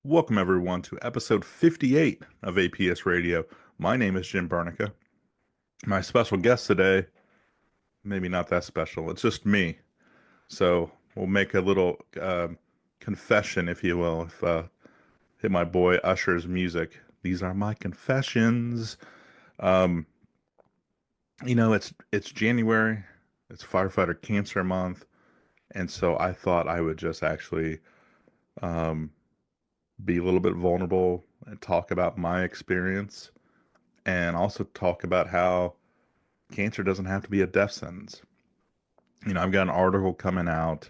Welcome, everyone, to episode 58 of APS Radio. My name is Jim Burneka. My special guest today, maybe not that special, it's just me. So we'll make a little confession, if you will, if hit my boy Usher's music. These are my confessions. Um, it's January, it's Firefighter Cancer Month, and so I thought I would just actually um, be a little bit vulnerable and talk about my experience and also talk about how cancer doesn't have to be a death sentence. I've got an article coming out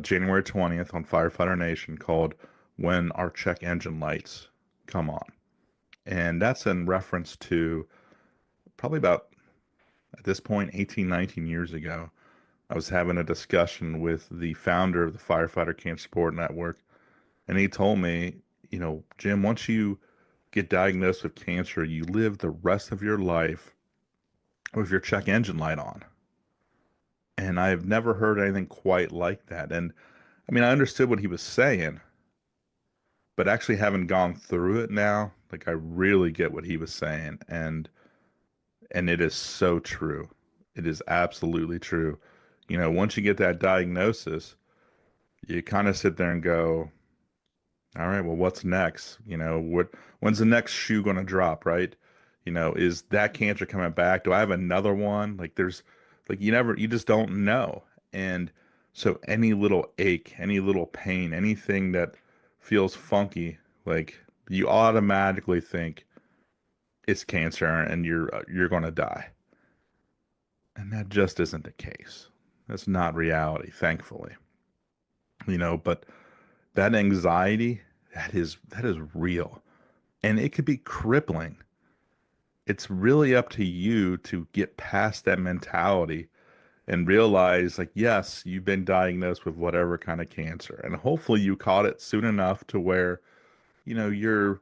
January 20th on Firefighter Nation called When Our Check Engine Lights Come On. And that's in reference to probably about, at this point, 18, 19 years ago. I was having a discussion with the founder of the Firefighter Cancer Support Network, and he told me, Jim, once you get diagnosed with cancer, you live the rest of your life with your check engine light on. And I've never heard anything quite like that. And I mean, I understood what he was saying, but actually having gone through it now, like I really get what he was saying. And it is so true. It is absolutely true. Once you get that diagnosis, you kind of sit there and go, all right, well, what's next? When's the next shoe going to drop, right? Is that cancer coming back? Do I have another one? You just don't know. And so any little ache, any little pain, anything that feels funky, like you automatically think it's cancer and you're going to die. And that just isn't the case. That's not reality, thankfully. But that anxiety, that is real. And it could be crippling. It's really up to you to get past that mentality and realize, like, yes, you've been diagnosed with whatever kind of cancer. And hopefully you caught it soon enough to where, you're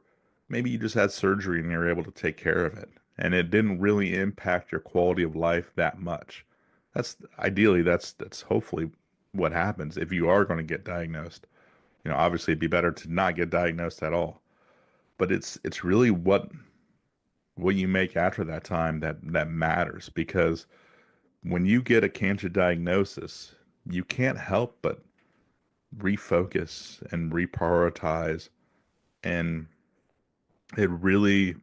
maybe you just had surgery and you're able to take care of it. And it didn't really impact your quality of life that much. That's hopefully what happens if you are going to get diagnosed. Obviously it'd be better to not get diagnosed at all. But it's really what you make after that time that matters, because when you get a cancer diagnosis, you can't help but refocus and reprioritize, and it really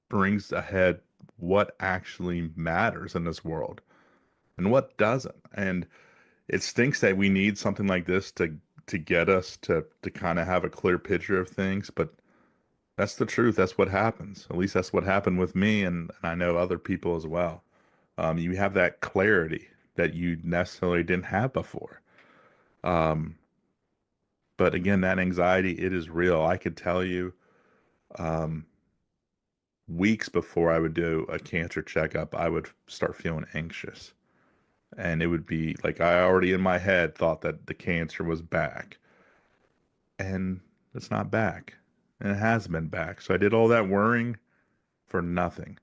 brings ahead what actually matters in this world and what doesn't. And it stinks that we need something like this to get us to kind of have a clear picture of things, but that's the truth. That's what happens. At least that's what happened with me, and I know other people as well. You have that clarity that you necessarily didn't have before. Um, but again, that anxiety, it is real. I could tell you, um, weeks before I would do a cancer checkup, I would start feeling anxious. And it would be like I already in my head thought that the cancer was back. And it's not back. And it has been back. So I did all that worrying for nothing.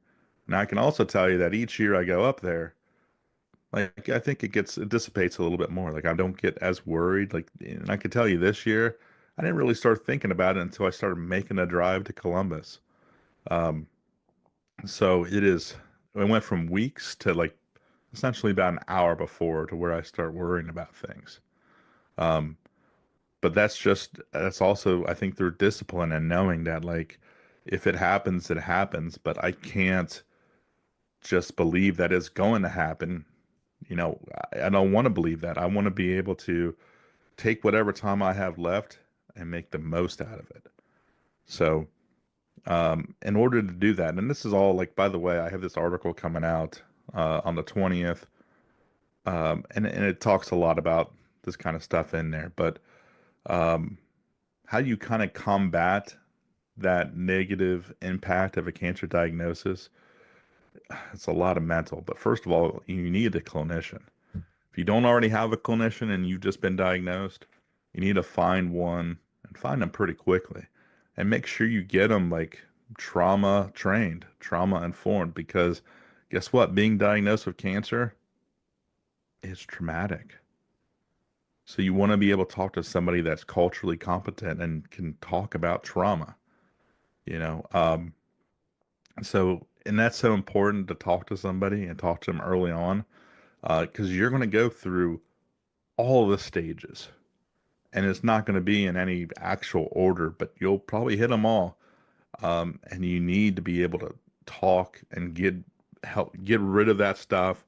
Now I can also tell you that each year I go up there, like I think it dissipates a little bit more. Like I don't get as worried. Like, and I could tell you this year, I didn't really start thinking about it until I started making a drive to Columbus. Um, so it went from weeks to like essentially about an hour before to where I start worrying about things. Um, but that's also, I think, through discipline and knowing that, like, if it happens, it happens, but I can't just believe that it's going to happen. I don't want to believe that. I want to be able to take whatever time I have left and make the most out of it. So, in order to do that, and this is all like, by the way, I have this article coming out on the 20th, and it talks a lot about this kind of stuff in there. But um, how you kind of combat that negative impact of a cancer diagnosis, it's a lot of mental. But first of all, you need a clinician. If you don't already have a clinician and you've just been diagnosed, you need to find one and find them pretty quickly. And make sure you get them like trauma trained, trauma informed, because guess what? Being diagnosed with cancer is traumatic. So you want to be able to talk to somebody that's culturally competent and can talk about trauma, you know. And that's so important to talk to somebody and talk to them early on, because you're going to go through all the stages, and it's not going to be in any actual order, but you'll probably hit them all. And you need to be able to talk and get rid of that stuff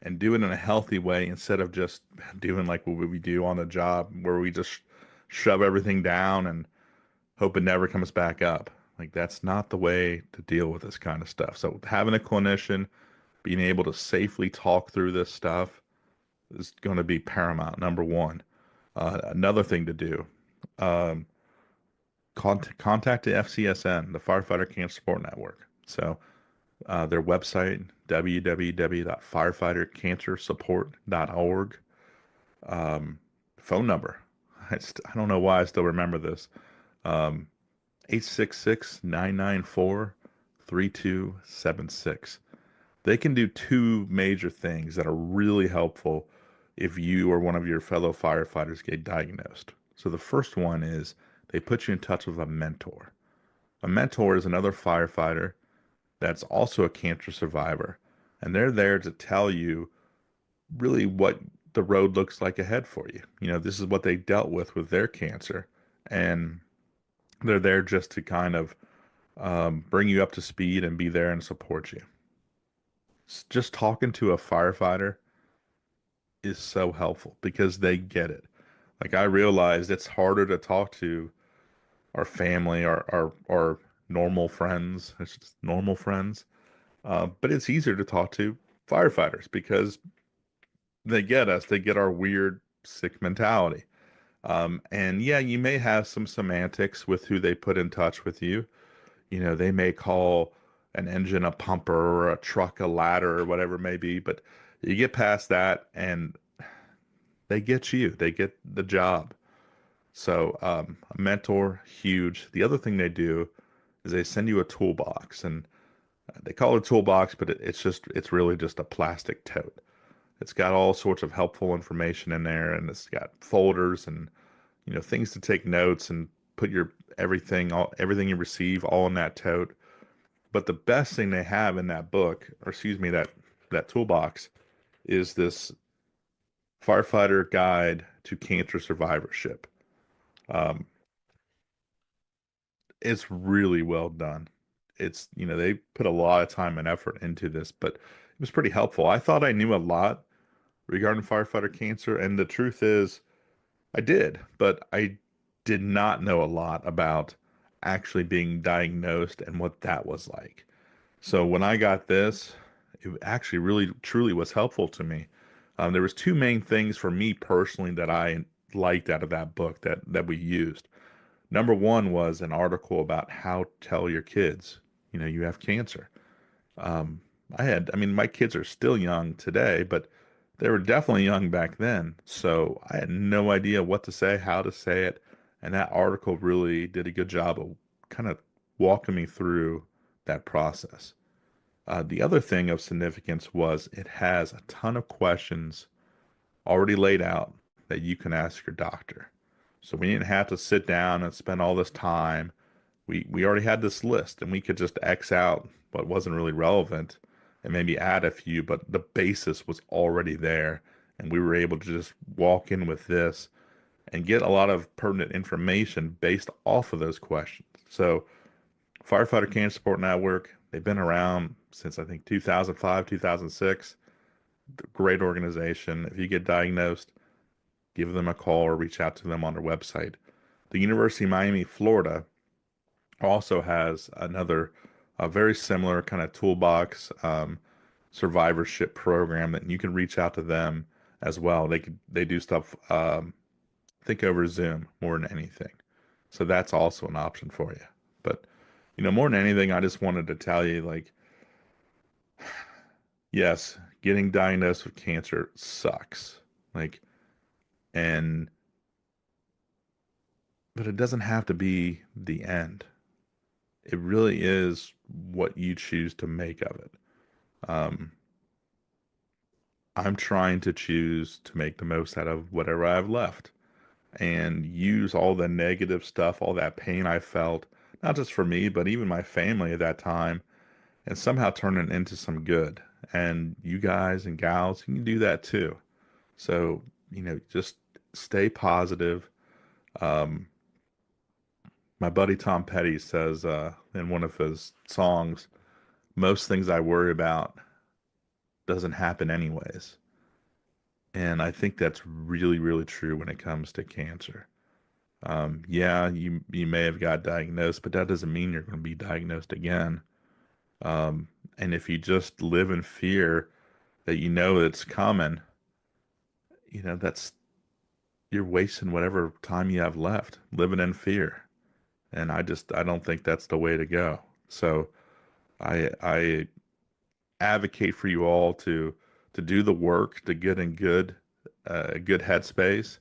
and do it in a healthy way instead of just doing like what we do on the job where we just shove everything down and hope it never comes back up. Like that's not the way to deal with this kind of stuff. So having a clinician, being able to safely talk through this stuff is going to be paramount, number one. Another thing to do, um, contact the FCSN, the Firefighter Cancer Support Network. So their website, www.firefightercancersupport.org. Phone number. I don't know why I still remember this. Um, 866-994-3276. They can do two major things that are really helpful if you or one of your fellow firefighters get diagnosed. So the first one is they put you in touch with a mentor. A mentor is another firefighter that's also a cancer survivor, and they're there to tell you really what the road looks like ahead for you. You know, this is what they dealt with their cancer, and they're there just to kind of bring you up to speed and be there and support you. Just talking to a firefighter is so helpful because they get it. Like I realized it's harder to talk to our family, our normal friends. It's just normal friends. But it's easier to talk to firefighters because they get us. They get our weird, sick mentality. And yeah, you may have some semantics with who they put in touch with you. You know, they may call an engine a pumper or a truck a ladder or whatever it may be, but you get past that and they get you. They get the job. So, a mentor, huge. The other thing they do is they send you a toolbox, and they call it a toolbox, but it's really just a plastic tote. It's got all sorts of helpful information in there, and it's got folders and things to take notes and put your everything you receive all in that tote. But the best thing they have in that book, or excuse me, that toolbox, is this firefighter guide to cancer survivorship. Um, it's really well done. They put a lot of time and effort into this, but it was pretty helpful. I thought I knew a lot regarding firefighter cancer, and the truth is, I did, but I did not know a lot about actually being diagnosed and what that was like. So when I got this, it actually really truly was helpful to me. There was two main things for me personally that I liked out of that book that we used. Number one was an article about how to tell your kids, you have cancer. Um, I mean, my kids are still young today, but they were definitely young back then. So I had no idea what to say, how to say it. And that article really did a good job of kind of walking me through that process. The other thing of significance was it has a ton of questions already laid out that you can ask your doctor. So we didn't have to sit down and spend all this time. We already had this list and we could just X out what wasn't really relevant and maybe add a few, but the basis was already there. And we were able to just walk in with this and get a lot of pertinent information based off of those questions. So, Firefighter Cancer Support Network, they've been around since I think 2005, 2006. Great organization. If you get diagnosed, give them a call or reach out to them on their website. The University of Miami, Florida also has another a very similar kind of toolbox survivorship program that you can reach out to them as well. They do stuff think over Zoom more than anything. So that's also an option for you. But more than anything, I just wanted to tell you like yes, getting diagnosed with cancer sucks. Like and but it doesn't have to be the end. It really is what you choose to make of it. Um, I'm trying to choose to make the most out of whatever I have left and use all the negative stuff, all that pain I felt, not just for me, but even my family at that time, and somehow turn it into some good. And you guys and gals, you can do that too. So, just stay positive. Um, my buddy Tom Petty says in one of his songs, most things I worry about doesn't happen anyways. And I think that's really, really true when it comes to cancer. Yeah, you may have got diagnosed, but that doesn't mean you're going to be diagnosed again. And if you just live in fear that you know it's coming, that's you're wasting whatever time you have left living in fear. And I don't think that's the way to go. So I advocate for you all to do the work to get in good headspace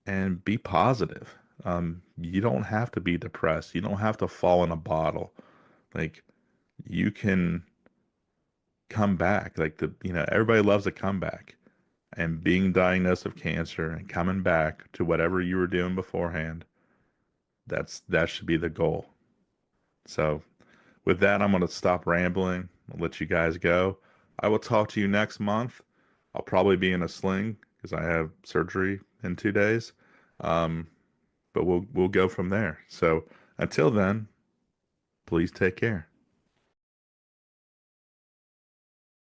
and be positive. You don't have to be depressed. You don't have to fall in a bottle. Like you can come back. Everybody loves a comeback. And being diagnosed with cancer and coming back to whatever you were doing beforehand, that should be the goal. So with that, I'm going to stop rambling. I'll let you guys go. I will talk to you next month. I'll probably be in a sling because I have surgery in 2 days. Um, but we'll go from there. So until then, please take care.